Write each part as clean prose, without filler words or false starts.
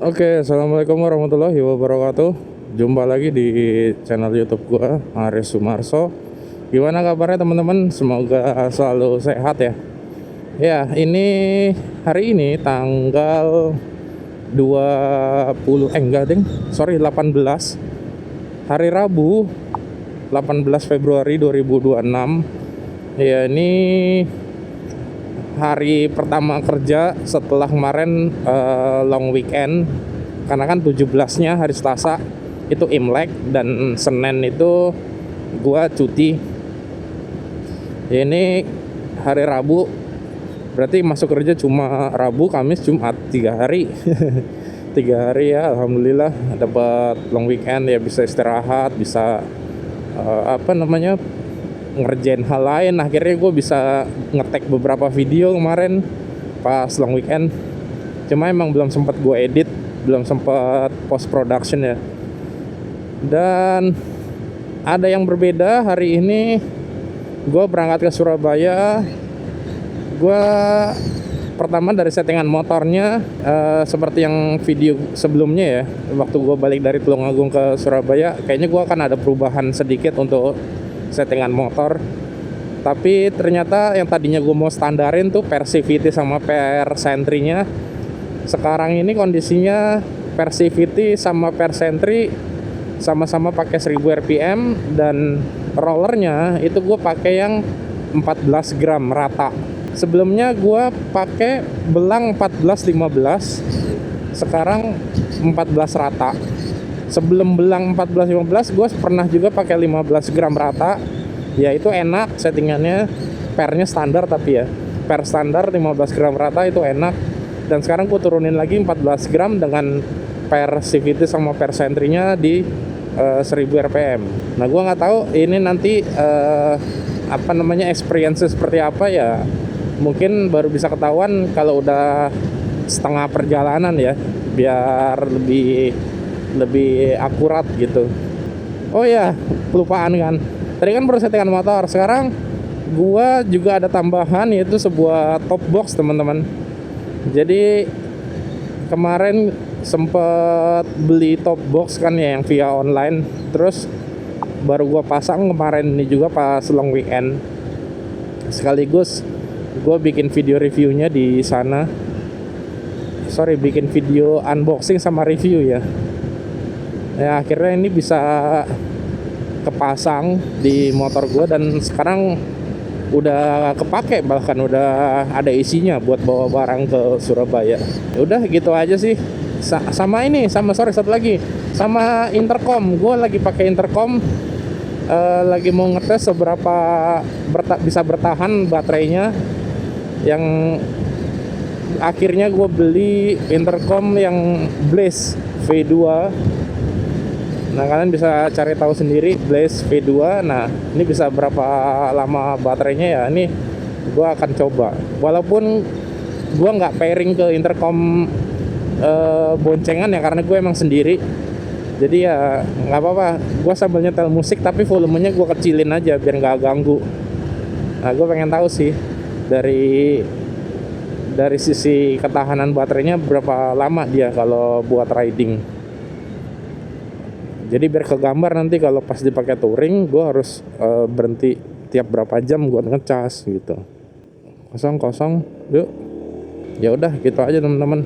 Oke, assalamualaikum warahmatullahi wabarakatuh. Jumpa lagi di channel YouTube gua, Aris Sumarso. Gimana kabarnya teman-teman? Semoga selalu sehat ya. Ya, ini hari ini tanggal 20 enggak ding, sorry 18 hari Rabu 18 Februari 2026. Ya, ini hari pertama kerja setelah kemarin long weekend, karena kan 17-nya hari Selasa itu Imlek dan Senin itu gua cuti. Ini hari Rabu, berarti masuk kerja cuma Rabu, Kamis, Jumat, 3 hari. 3 hari ya, alhamdulillah dapat long weekend ya, bisa istirahat, bisa ngerjain hal lain. Akhirnya gue bisa ngetek beberapa video kemarin pas long weekend, cuma emang belum sempat gue edit, belum sempat post production ya. Dan ada yang berbeda hari ini, gue berangkat ke Surabaya. Gue pertama dari settingan motornya, seperti yang video sebelumnya ya, waktu gue balik dari Tulungagung ke Surabaya, kayaknya gue akan ada perubahan sedikit untuk settingan motor. Tapi ternyata yang tadinya gue mau standarin tuh Persivity sama Persentry-nya, sekarang ini kondisinya Persivity sama Persentry sama-sama pakai 1000 rpm, dan rollernya itu gue pakai yang 14 gram rata. Sebelumnya gue pakai belang 14-15, sekarang 14 rata. Sebelum belang 14-15 gue pernah juga pakai 15 gram rata, ya itu enak settingannya. Pernya standar, tapi ya per standar 15 gram rata itu enak. Dan sekarang gue turunin lagi 14 gram dengan per CVT sama per Sentry-nya di 1000 rpm. Nah, gue nggak tahu ini nanti experience seperti apa ya. Mungkin baru bisa ketahuan kalau udah setengah perjalanan ya, biar lebih akurat gitu. Oh ya, kelupaan kan. Tadi kan baru settingan motor. Sekarang gua juga ada tambahan, yaitu sebuah top box, teman-teman. Jadi kemarin sempet beli top box kan ya, yang via online. Terus baru gua pasang kemarin ini juga pas long weekend. Sekaligus gua bikin video reviewnya di sana. Sorry, bikin video unboxing sama review ya. Ya, akhirnya ini bisa kepasang di motor gue, dan sekarang udah kepake, bahkan udah ada isinya buat bawa barang ke Surabaya. Ya udah gitu aja sih. Sama ini, sorry, satu lagi, sama intercom. Gue lagi pakai intercom, lagi mau ngetes seberapa bisa bertahan baterainya. Yang akhirnya gue beli intercom yang Blaze V2. Nah, kalian bisa cari tahu sendiri Blaze V2. Nah, ini bisa berapa lama baterainya ya. Ini gue akan coba. Walaupun gue nggak pairing ke intercom boncengan ya, karena gue emang sendiri. Jadi ya nggak apa-apa. Gue sambil nyetel musik, tapi volumenya gue kecilin aja biar nggak ganggu. Nah, gue pengen tahu sih dari sisi ketahanan baterainya berapa lama dia kalau buat riding. Jadi biar kegambar nanti kalau pas dipakai touring, gue harus berhenti tiap berapa jam gue ngecas gitu. Kosong, yuk. Ya udah gitu aja teman-teman.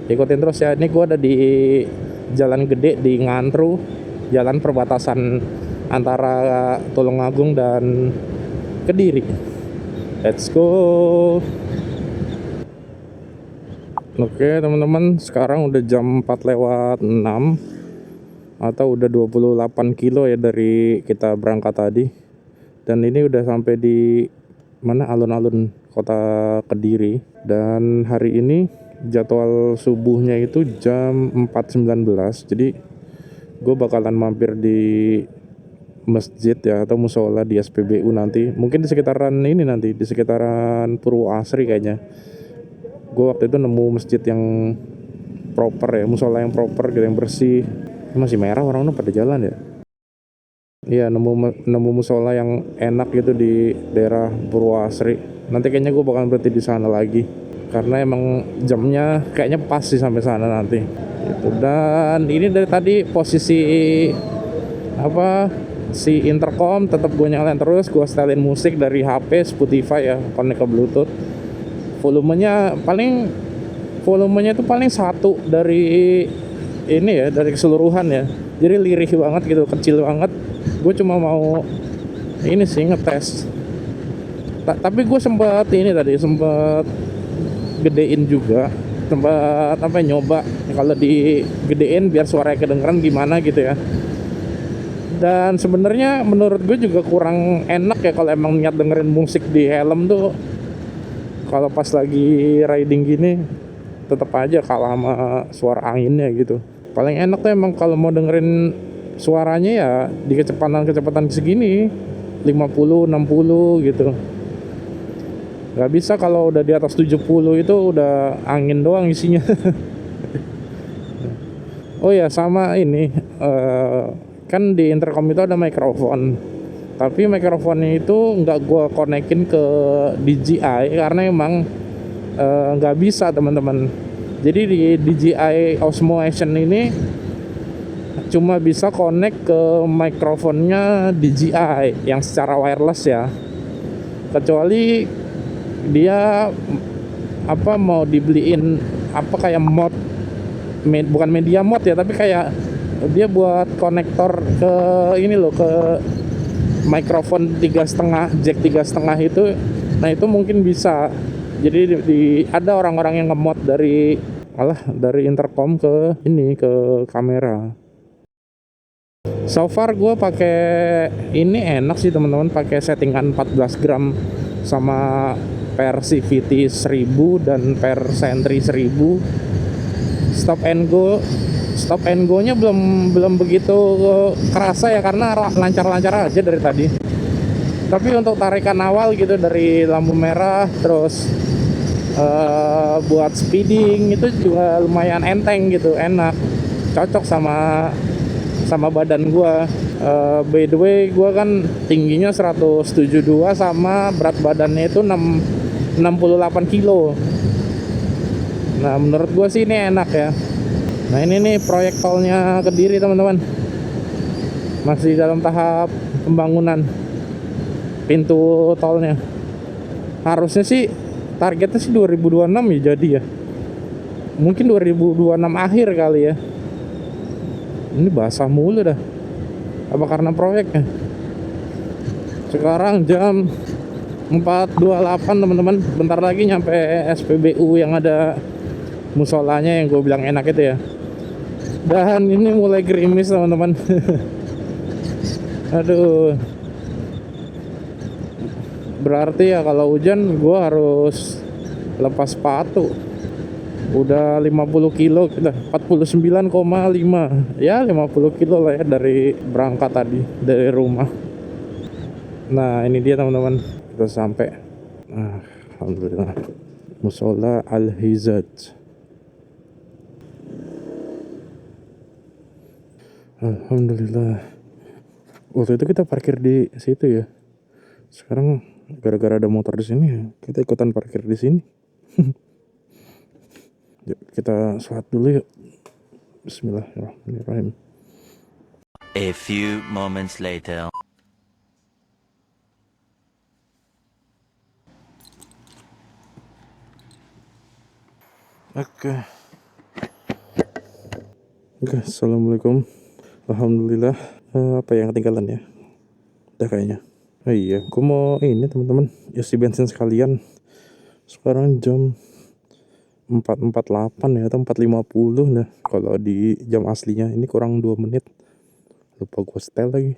Ikutin terus ya. Ini gue ada di Jalan Gede di Ngantru, jalan perbatasan antara Tulungagung dan Kediri. Let's go. Oke teman-teman, sekarang udah jam 4:06, atau udah 28 kilo ya dari kita berangkat tadi. Dan ini udah sampai di mana, alun-alun kota Kediri. Dan hari ini jadwal subuhnya itu jam 4:19. Jadi gue bakalan mampir di masjid ya, atau musola di SPBU nanti. Mungkin di sekitaran ini, nanti di sekitaran Purwoasri kayaknya. Gue waktu itu nemu masjid yang proper ya, musola yang proper gitu, yang bersih. Masih merah, orang-orang pada jalan ya. Iya, nemu musola yang enak gitu di daerah Purwoasri. Nanti kayaknya gue bakal berhenti di sana lagi. karena emang jamnya kayaknya pas sih sampai sana nanti gitu. Dan ini dari tadi posisi apa si intercom tetap gue nyalain terus, gue setelin musik dari HP Spotify ya, connect ke Bluetooth. Volumenya itu paling satu dari ini ya, dari keseluruhan ya, jadi lirih banget gitu, kecil banget. Gue cuma mau ini sih ngetes. Tapi gue sempat gedein juga, sempat apa nyoba kalau digedein biar suaranya kedengeran gimana gitu ya. Dan sebenarnya menurut gue juga kurang enak ya kalau emang niat dengerin musik di helm tuh. Kalau pas lagi riding gini tetap aja kalah sama suara anginnya gitu. Paling enak tuh emang kalau mau dengerin suaranya ya di kecepatan segini 50 60 gitu. Gak bisa kalau udah di atas 70 itu udah angin doang isinya. Oh ya, sama ini kan di intercom itu ada mikrofon. Tapi mikrofonnya itu nggak gue konekin ke DJI karena emang nggak bisa teman-teman. Jadi di DJI Osmo Action ini cuma bisa connect ke mikrofonnya DJI yang secara wireless ya. Kecuali dia apa mau dibeliin apa kayak mod, bukan media mod ya, tapi kayak dia buat konektor ke ini loh, ke mikrofon 3,5 jack 3,5 itu. Nah itu mungkin bisa. Jadi ada orang-orang yang ngemod dari intercom ke ini, ke kamera. So far gue pakai ini enak sih teman-teman, pakai settingan 14 gram sama per CVT 1000 dan per Sentry 1000. Stop and go nya belum begitu kerasa ya, karena lancar-lancar aja dari tadi. Tapi untuk tarikan awal gitu dari lampu merah terus buat speeding itu juga lumayan enteng gitu, enak, cocok sama badan gua. By the way gua kan tingginya 172 sama berat badannya itu 68 kilo. Nah menurut gua sih ini enak ya. Nah ini nih proyek tolnya Kediri teman-teman, masih dalam tahap pembangunan pintu tolnya. Harusnya sih targetnya sih 2026 ya jadi ya, mungkin 2026 akhir kali ya. Ini basah mulu dah, apa karena proyeknya. Sekarang jam 4.28 teman-teman, bentar lagi nyampe SPBU yang ada musolanya yang gue bilang enak itu ya. Dan ini mulai gerimis teman-teman. Aduh, berarti ya kalau hujan gue harus lepas sepatu. Udah 50 kilo kita, 49,5 ya, 50 kilo lah ya dari berangkat tadi dari rumah. Nah ini dia teman-teman, kita sampai. Alhamdulillah, Musola Al-Hizaj. Alhamdulillah. Waktu itu kita parkir di situ ya. Sekarang gara-gara ada motor di sini ya, kita ikutan parkir di sini. Yuk, kita sholat dulu yuk. Bismillahirrahmanirrahim. A few moments later. Oke, assalamualaikum. Alhamdulillah. Apa yang ketinggalan ya? Udah kayaknya. Oh iya, aku mau ini teman-teman, isi bensin sekalian. Sekarang jam 4.48 ya, atau 4.50. Nah kalau di jam aslinya ini kurang 2 menit. Lupa gue setel lagi.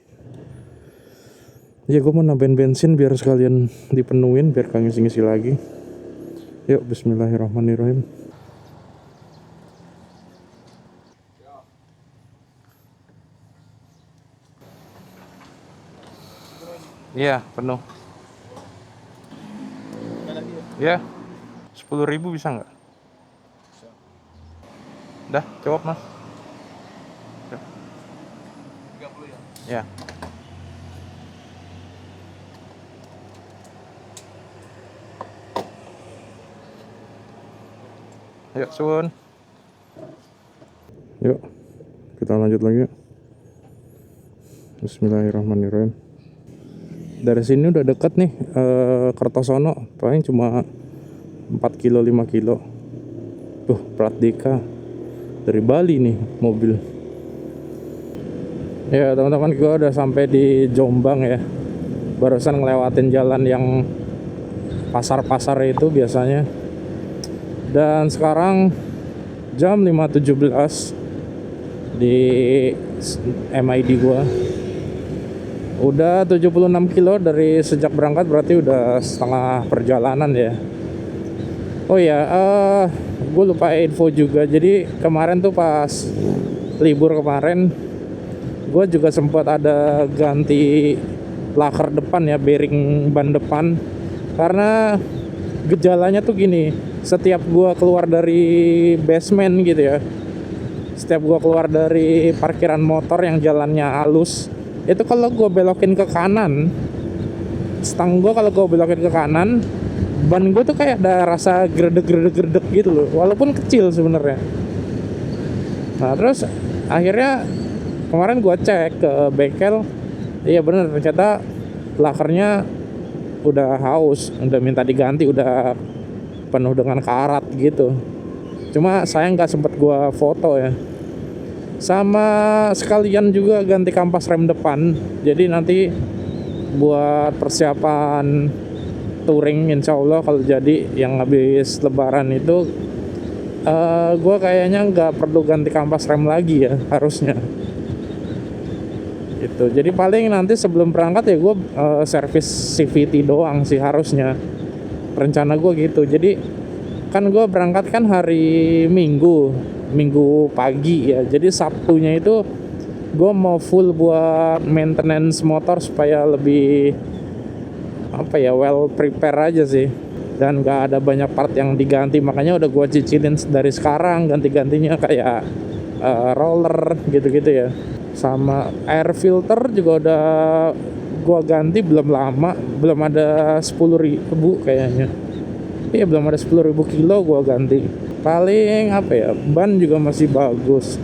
Ya gue mau nambahin bensin biar sekalian dipenuhin, biar gak ngisi-ngisi lagi. Yuk, bismillahirrahmanirrahim. Iya, penuh. Ya, 10.000 bisa nggak? Dah, jawab mas. 30 ya? Ya. Yuk, suun. Yuk, kita lanjut lagi. Bismillahirrahmanirrahim. Dari sini udah deket nih, Kertosono. Paling cuma 4 kilo, 5 kilo. Tuh, plat Dika. Dari Bali nih mobil. Ya teman-teman, gue udah sampai di Jombang ya. Barusan ngelewatin jalan yang pasar-pasar itu biasanya. Dan sekarang jam 5.17 di MID gua. Udah 76 kilo dari sejak berangkat, berarti udah setengah perjalanan ya. Oh ya, gue lupa info juga. Jadi kemarin tuh pas libur kemarin, gue juga sempat ada ganti laker depan ya, bearing ban depan. Karena gejalanya tuh gini, setiap gue keluar dari basement gitu ya, setiap gue keluar dari parkiran motor yang jalannya halus, itu kalau gue belokin ke kanan, stang gue kalau gue belokin ke kanan, ban gue tuh kayak ada rasa gredek gitu loh, walaupun kecil sebenarnya. Nah terus akhirnya kemarin gue cek ke bengkel, iya bener ternyata lakernya udah haus, udah minta diganti, udah penuh dengan karat gitu. Cuma sayang nggak sempet gue foto ya. Sama sekalian juga ganti kampas rem depan. Jadi nanti buat persiapan touring insya Allah kalau jadi yang habis lebaran itu, gue kayaknya nggak perlu ganti kampas rem lagi ya harusnya. Itu. Jadi paling nanti sebelum berangkat ya gue servis CVT doang sih harusnya. Rencana gue gitu. Jadi kan gue berangkat kan hari Minggu pagi ya. Jadi Sabtunya itu gue mau full buat maintenance motor supaya lebih well prepare aja sih. Dan gak ada banyak part yang diganti, makanya udah gue cicilin dari sekarang ganti-gantinya kayak roller gitu-gitu ya. Sama air filter juga udah gue ganti belum lama, belum ada 10.000 kayaknya. Iya belum ada 10.000 kilo gue ganti. Paling ban juga masih bagus.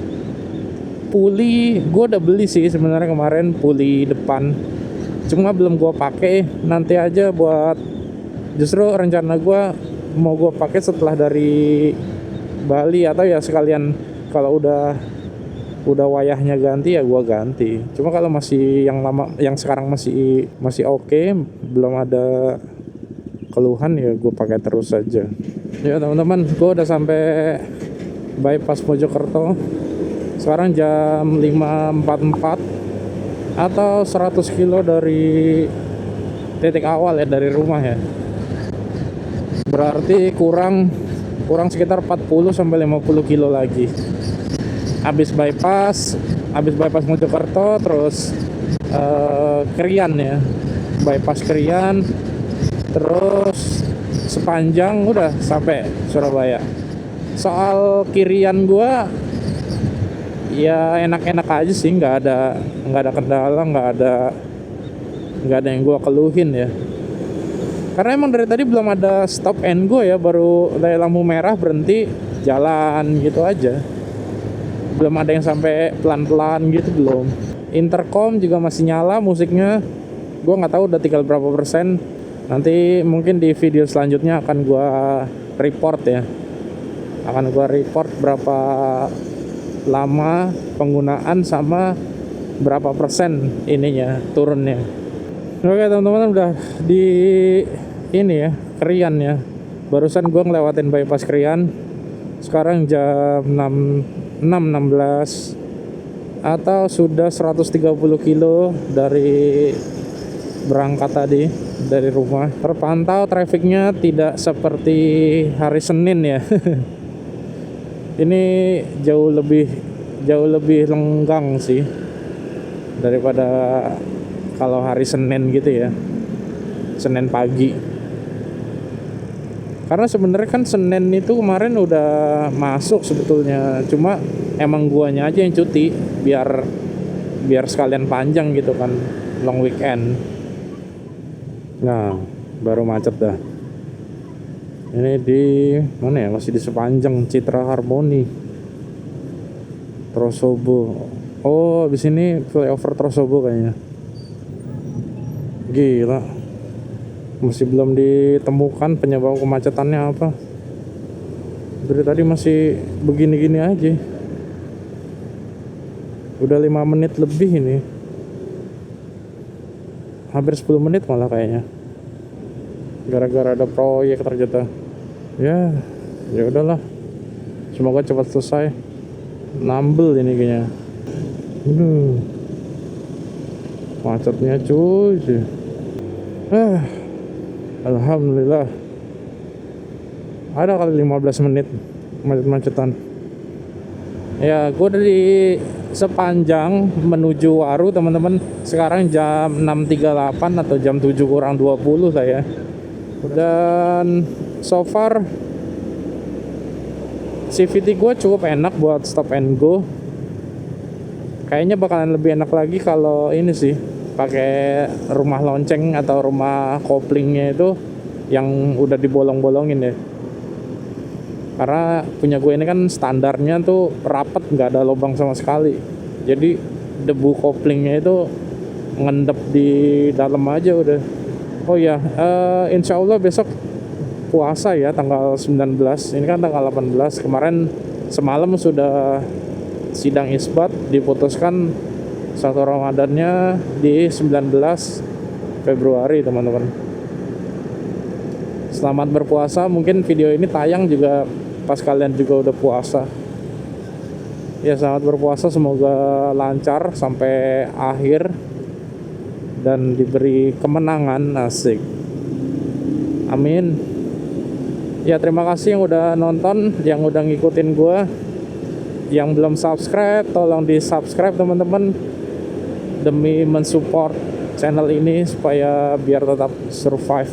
Puli gue udah beli sih sebenarnya kemarin, puli depan. Cuma belum gue pakai, nanti aja buat, justru rencana gue mau gue pakai setelah dari Bali, atau ya sekalian kalau udah wayahnya ganti ya gue ganti. Cuma kalau masih yang lama, yang sekarang masih oke, belum ada keluhan ya gue pakai terus saja. Ya teman-teman, gue udah sampai bypass Mojokerto. Sekarang jam 5.44 atau 100 kilo dari titik awal ya, dari rumah ya. Berarti kurang sekitar 40 sampai 50 kilo lagi. Habis bypass Mojokerto, terus Krian ya. Bypass Krian, terus sepanjang udah sampai Surabaya. Soal kirian gua ya enak-enak aja sih, nggak ada kendala, nggak ada yang gua keluhin ya. Karena emang dari tadi belum ada stop and go ya, baru dari lampu merah berhenti jalan gitu aja. Belum ada yang sampai pelan-pelan gitu, belum. Intercom juga masih nyala musiknya. Gua nggak tahu udah tinggal berapa persen. Nanti mungkin di video selanjutnya akan gua report ya. Akan gua report berapa lama penggunaan sama berapa persen ininya turunnya. Oke teman-teman, udah di ini ya, Krian ya. Barusan gua ngelewatin bypass Krian. Sekarang jam 6.16 atau sudah 130 kilo dari berangkat tadi dari rumah. Terpantau trafiknya tidak seperti hari Senin ya. Ini jauh lebih lenggang sih daripada kalau hari Senin gitu ya, Senin pagi. Karena sebenarnya kan Senin itu kemarin udah masuk sebetulnya, cuma emang guanya aja yang cuti biar sekalian panjang gitu kan, long weekend. Nah, baru macet dah. Ini di mana ya? Masih di sepanjang Citra Harmoni Trosobo. Oh, di sini flyover Trosobo kayaknya. Gila. Masih belum ditemukan penyebab kemacetannya apa. Dari tadi masih begini-gini aja. Udah 5 menit lebih ini. Hampir 10 menit malah kayaknya. Gara-gara ada proyek ternyata. Ya udahlah. Semoga cepat selesai. Nambel ini kayaknya. Macetnya cuy. Alhamdulillah. Ada kali 15 menit macet-macetan. Ya, gue dari sepanjang menuju Waru teman-teman. Sekarang jam 6.38 atau jam 7 kurang 20 saya. Dan so far CVT gue cukup enak buat stop and go. Kayaknya bakalan lebih enak lagi kalau ini sih pakai rumah lonceng atau rumah koplingnya itu yang udah dibolong-bolongin ya. Karena punya gue ini kan standarnya tuh rapet, nggak ada lubang sama sekali. Jadi debu koplingnya itu ngendep di dalam aja udah. Oh ya, insya Allah besok puasa ya tanggal 19. Ini kan tanggal 18. Kemarin semalam sudah sidang isbat, diputuskan satu Ramadannya di 19 Februari teman-teman. Selamat berpuasa. Mungkin video ini tayang juga pas kalian juga udah puasa. Ya, selamat berpuasa, semoga lancar sampai akhir dan diberi kemenangan, asik. Amin. Ya, terima kasih yang udah nonton, yang udah ngikutin gue. Yang belum subscribe, tolong di subscribe teman-teman, demi mensupport channel ini supaya biar tetap survive.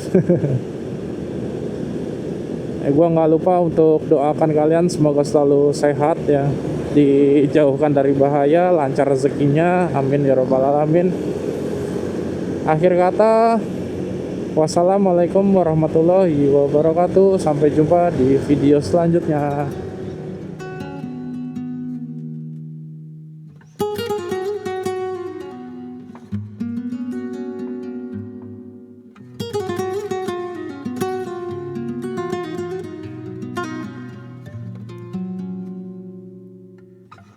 Gue nggak lupa untuk doakan kalian semoga selalu sehat ya, dijauhkan dari bahaya, lancar rezekinya, amin ya robbal alamin. Akhir kata, wassalamualaikum warahmatullahi wabarakatuh. Sampai jumpa di video selanjutnya.